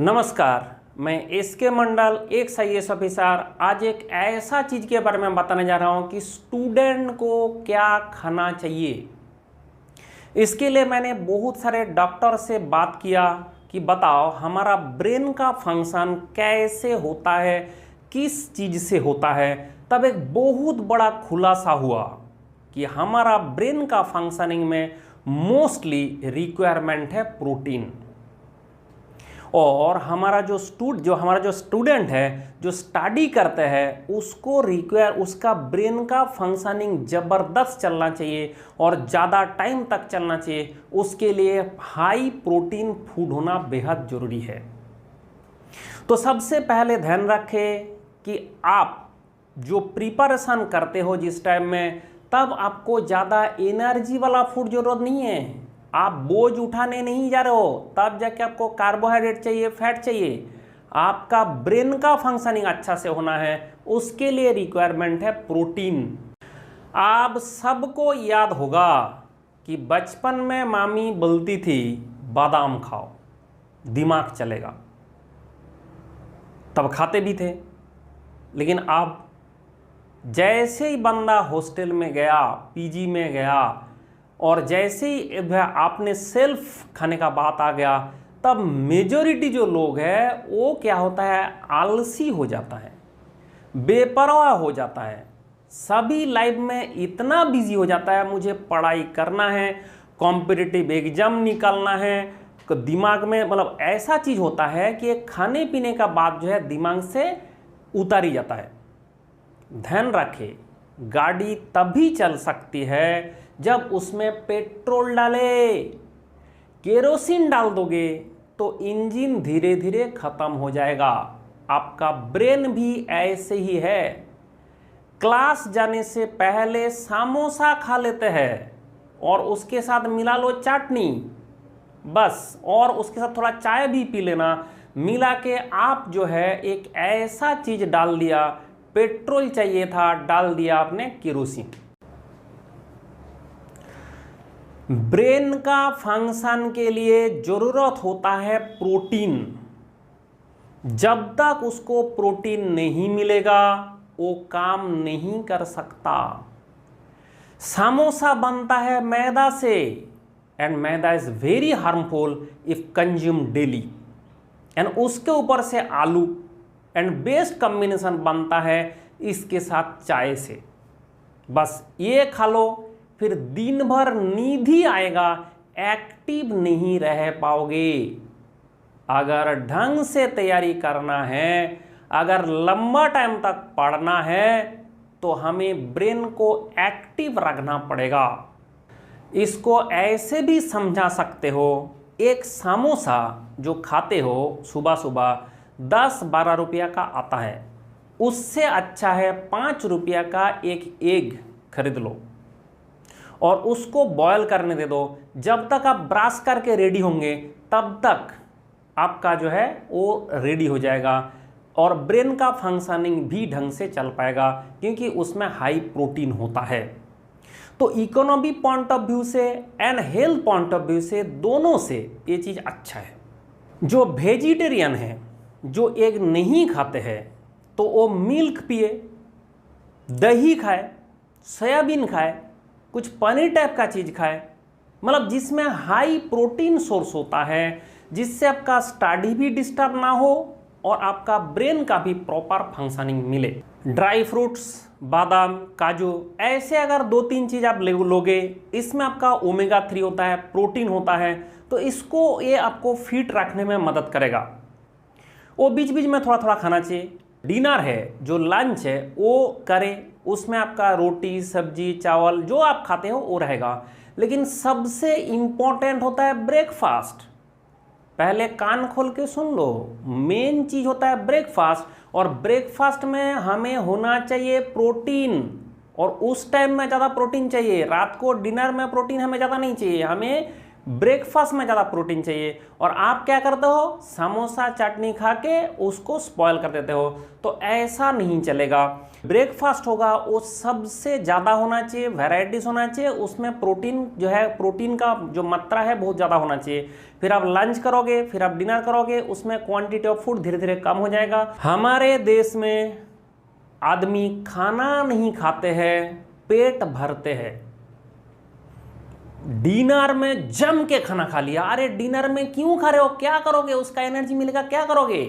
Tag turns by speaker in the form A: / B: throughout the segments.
A: नमस्कार, मैं एसके मंडल एक आईएएस ऑफिसर। आज एक ऐसा चीज़ के बारे में बताने जा रहा हूँ कि स्टूडेंट को क्या खाना चाहिए। इसके लिए मैंने बहुत सारे डॉक्टर से बात किया कि बताओ हमारा ब्रेन का फंक्शन कैसे होता है, किस चीज़ से होता है। तब एक बहुत बड़ा खुलासा हुआ कि हमारा ब्रेन का फंक्शनिंग में मोस्टली रिक्वायरमेंट है प्रोटीन। और हमारा जो स्टूडेंट है, जो स्टडी करते हैं, उसका ब्रेन का फंक्शनिंग ज़बरदस्त चलना चाहिए और ज़्यादा टाइम तक चलना चाहिए। उसके लिए हाई प्रोटीन फूड होना बेहद ज़रूरी है। तो सबसे पहले ध्यान रखें कि आप जो प्रिपरेशन करते हो जिस टाइम में, तब आपको ज़्यादा एनर्जी वाला फूड ज़रूरत नहीं है। आप बोझ उठाने नहीं जा रहे हो, तब जाके आपको कार्बोहाइड्रेट चाहिए, फैट चाहिए। आपका ब्रेन का फंक्शनिंग अच्छा से होना है, उसके लिए रिक्वायरमेंट है प्रोटीन। आप सबको याद होगा कि बचपन में मामी बोलती थी बादाम खाओ, दिमाग चलेगा। तब खाते भी थे। लेकिन अब जैसे ही बंदा हॉस्टल में गया, पीजी में गया, और जैसे ही आपने सेल्फ खाने का बात आ गया, तब मेजॉरिटी जो लोग हैं वो क्या होता है, आलसी हो जाता है, बेपरवाह हो जाता है। सभी लाइफ में इतना बिजी हो जाता है, मुझे पढ़ाई करना है, कॉम्पिटिटिव एग्जाम निकालना है, दिमाग में मतलब ऐसा चीज़ होता है कि खाने पीने का बात जो है दिमाग से उतारी जाता है। ध्यान रखें, गाड़ी तभी चल सकती है जब उसमें पेट्रोल डाले। केरोसिन डाल दोगे तो इंजन धीरे धीरे खत्म हो जाएगा। आपका ब्रेन भी ऐसे ही है। क्लास जाने से पहले समोसा खा लेते हैं और उसके साथ मिला लो चटनी, बस, और उसके साथ थोड़ा चाय भी पी लेना। मिला के आप जो है एक ऐसा चीज डाल दिया, पेट्रोल चाहिए था, डाल दिया आपने केरोसिन। ब्रेन का फंक्शन के लिए जरूरत होता है प्रोटीन। जब तक उसको प्रोटीन नहीं मिलेगा वो काम नहीं कर सकता। समोसा बनता है मैदा से, and maida is very harmful if consume daily. And उसके ऊपर से आलू, एंड बेस्ट कॉम्बिनेशन बनता है इसके साथ चाय से। बस ये खा लो, फिर दिन भर नींद ही आएगा, एक्टिव नहीं रह पाओगे। अगर ढंग से तैयारी करना है, अगर लंबा टाइम तक पढ़ना है, तो हमें ब्रेन को एक्टिव रखना पड़ेगा। इसको ऐसे भी समझा सकते हो, एक समोसा जो खाते हो सुबह सुबह 10-12 रुपया का आता है, उससे अच्छा है 5 रुपया का एक एग खरीद लो और उसको बॉयल करने दे दो। जब तक आप ब्रश करके रेडी होंगे तब तक आपका जो है वो रेडी हो जाएगा और ब्रेन का फंक्शनिंग भी ढंग से चल पाएगा, क्योंकि उसमें हाई प्रोटीन होता है। तो इकोनॉमी पॉइंट ऑफ व्यू से and health point of view से, दोनों से ये चीज़ अच्छा है। जो वेजिटेरियन है, जो एग नहीं खाते हैं, तो वो मिल्क पिए, दही खाए, सोयाबीन खाए, कुछ पनीर टाइप का चीज़ खाए, मतलब जिसमें हाई प्रोटीन सोर्स होता है, जिससे आपका स्टडी भी डिस्टर्ब ना हो और आपका ब्रेन का भी प्रॉपर फंक्शनिंग मिले। ड्राई फ्रूट्स, बादाम, काजू, ऐसे अगर 2-3 चीज़ आप लोगे, इसमें आपका ओमेगा 3 होता है, प्रोटीन होता है, तो ये आपको फिट रखने में मदद करेगा। वो बीच बीच में थोड़ा थोड़ा खाना चाहिए। डिनर है, जो लंच है वो करें, उसमें आपका रोटी, सब्जी, चावल जो आप खाते हो वो रहेगा। लेकिन सबसे इम्पोर्टेंट होता है ब्रेकफास्ट। पहले कान खोल के सुन लो, मेन चीज़ होता है ब्रेकफास्ट, और ब्रेकफास्ट में हमें होना चाहिए प्रोटीन, और उस टाइम में ज़्यादा प्रोटीन चाहिए। रात को डिनर में प्रोटीन हमें ज़्यादा नहीं चाहिए, हमें ब्रेकफास्ट में ज़्यादा प्रोटीन चाहिए, और आप क्या करते हो, समोसा चटनी खा के उसको स्पॉयल कर देते हो। तो ऐसा नहीं चलेगा। ब्रेकफास्ट होगा वो सबसे ज़्यादा होना चाहिए, वैरायटीज होना चाहिए, उसमें प्रोटीन जो है, प्रोटीन का जो मात्रा है बहुत ज़्यादा होना चाहिए। फिर आप लंच करोगे, फिर आप डिनर करोगे, उसमें क्वांटिटी ऑफ फूड धीरे धीरे कम हो जाएगा। हमारे देश में आदमी खाना नहीं खाते हैं, पेट भरते हैं। डिनर में जम के खाना खा लिया। अरे डिनर में क्यों खा रहे हो, क्या करोगे, उसका एनर्जी मिलेगा, क्या करोगे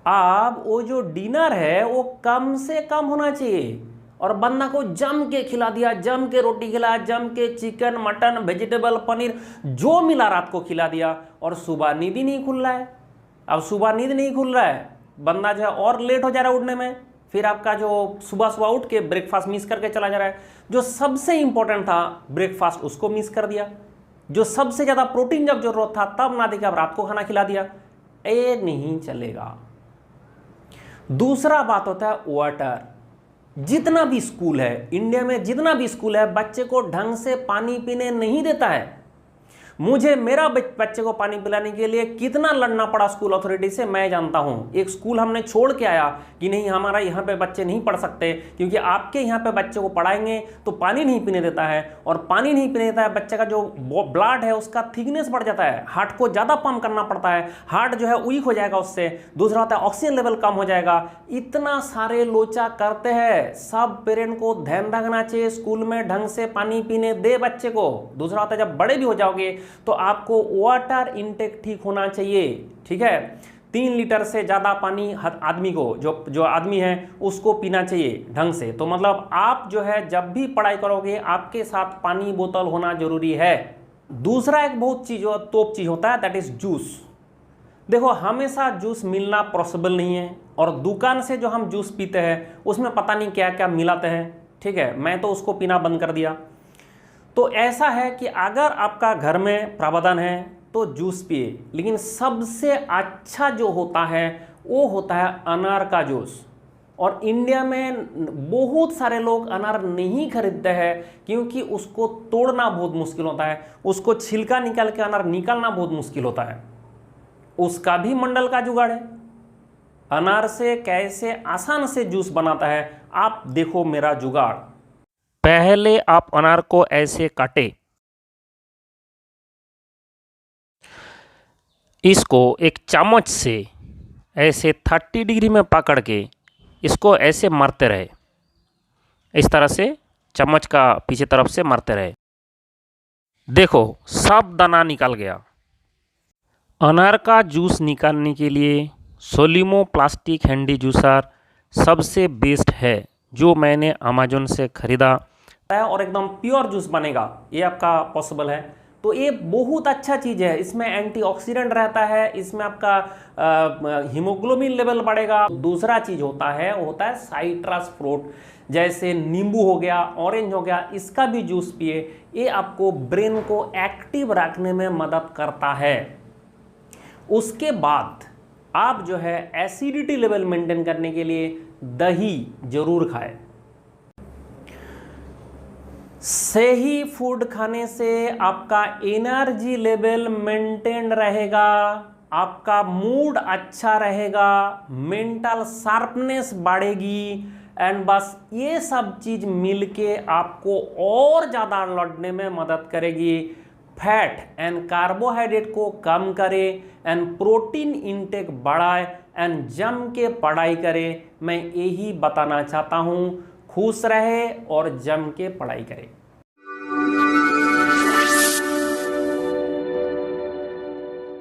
A: आप। वो जो डिनर है वो कम से कम होना चाहिए, और बंदा को जम के खिला दिया, जम के रोटी खिलाया, जम के चिकन मटन वेजिटेबल पनीर जो मिला रात को खिला दिया, और सुबह नींद ही नहीं खुल रहा है। अब सुबह नींद नहीं खुल रहा है, बंदा जो है और लेट हो जा रहा है उठने में, फिर आपका जो सुबह सुबह उठ के ब्रेकफास्ट मिस करके चला जा रहा है। जो सबसे इंपॉर्टेंट था ब्रेकफास्ट, उसको मिस कर दिया। जो सबसे ज़्यादा प्रोटीन जब जरूरत था तब ना देखा, अब रात को खाना खिला दिया। ये नहीं चलेगा। दूसरा बात होता है वाटर। जितना भी स्कूल है इंडिया में, जितना भी स्कूल है, बच्चे को ढंग से पानी पीने नहीं देता है। मुझे मेरा बच्चे को पानी पिलाने के लिए कितना लड़ना पड़ा स्कूल अथॉरिटी से, मैं जानता हूं। एक स्कूल हमने छोड़ के आया कि नहीं, हमारा यहाँ पे बच्चे नहीं पढ़ सकते, क्योंकि आपके यहाँ पे बच्चे को पढ़ाएंगे तो पानी नहीं पीने देता है, और पानी नहीं पीने देता है, बच्चे का जो ब्लड है उसका थिकनेस बढ़ जाता है, हार्ट को ज़्यादा पंप करना पड़ता है, हार्ट जो है वीक हो जाएगा उससे। दूसरा होता है ऑक्सीजन लेवल कम हो जाएगा। इतना सारे लोचा करते हैं। सब पेरेंट को ध्यान रखना चाहिए, स्कूल में ढंग से पानी पीने दे बच्चे को। दूसरा होता है जब बड़े भी हो जाओगे तो आपको वाटर इनटेक ठीक होना चाहिए, ठीक है। 3 लीटर से ज़्यादा पानी आदमी को, जो आदमी है उसको पीना चाहिए ढंग से। तो मतलब आप जो है जब भी पढ़ाई करोगे आपके साथ पानी बोतल होना जरूरी है। दूसरा एक बहुत तोप चीज़ होता है, दैट इज जूस। देखो हमेशा जूस मिलना पॉसिबल नहीं है, और दुकान से जो हम जूस पीते हैं उसमें पता नहीं क्या क्या मिलाते हैं, ठीक है। मैं तो उसको पीना बंद कर दिया। तो ऐसा है कि अगर आपका घर में प्रावधान है तो जूस पिए, लेकिन सबसे अच्छा जो होता है वो होता है अनार का जूस। और इंडिया में बहुत सारे लोग अनार नहीं खरीदते हैं, क्योंकि उसको तोड़ना बहुत मुश्किल होता है, उसको छिलका निकाल के अनार निकालना बहुत मुश्किल होता है। उसका भी मंडल का जुगाड़ है। अनार से कैसे आसान से जूस बनाता है, आप देखो मेरा जुगाड़। पहले आप अनार को ऐसे काटे, इसको एक चम्मच से ऐसे 30 डिग्री में पकड़ के इसको ऐसे मारते रहे, इस तरह से चम्मच का पीछे तरफ से मारते रहे। देखो सब दाना निकल गया। अनार का जूस निकालने के लिए सोलिमो प्लास्टिक हैंडी जूसर सबसे बेस्ट है, जो मैंने अमेजोन से ख़रीदा, और एकदम प्योर जूस बनेगा, ये आपका पॉसिबल है। तो ये बहुत अच्छा चीज़ है। इसमें एंटीऑक्सीडेंट रहता है, इसमें आपका हीमोग्लोबिन लेवल बढ़ेगा। दूसरा चीज़ होता है, वो होता है साइट्रस फ्रूट, जैसे नींबू हो गया, ऑरेंज हो गया, इसका भी जूस पिए। ये आपको ब्रेन को एक्टिव रखने में मदद करता है। उसके बाद आप जो है एसिडिटी लेवल मेंटेन करने के लिए दही जरूर खाएं। सही फूड खाने से आपका एनर्जी लेवल मेंटेन रहेगा, आपका मूड अच्छा रहेगा, मेंटल शार्पनेस बढ़ेगी, एंड बस ये सब चीज मिलके आपको और ज़्यादा लड़ने में मदद करेगी। फैट एंड कार्बोहाइड्रेट को कम करें, एंड प्रोटीन इंटेक बढ़ाए, एंड जम के पढ़ाई करें। मैं यही बताना चाहता हूँ। खुश रहे और जम के पढ़ाई करें।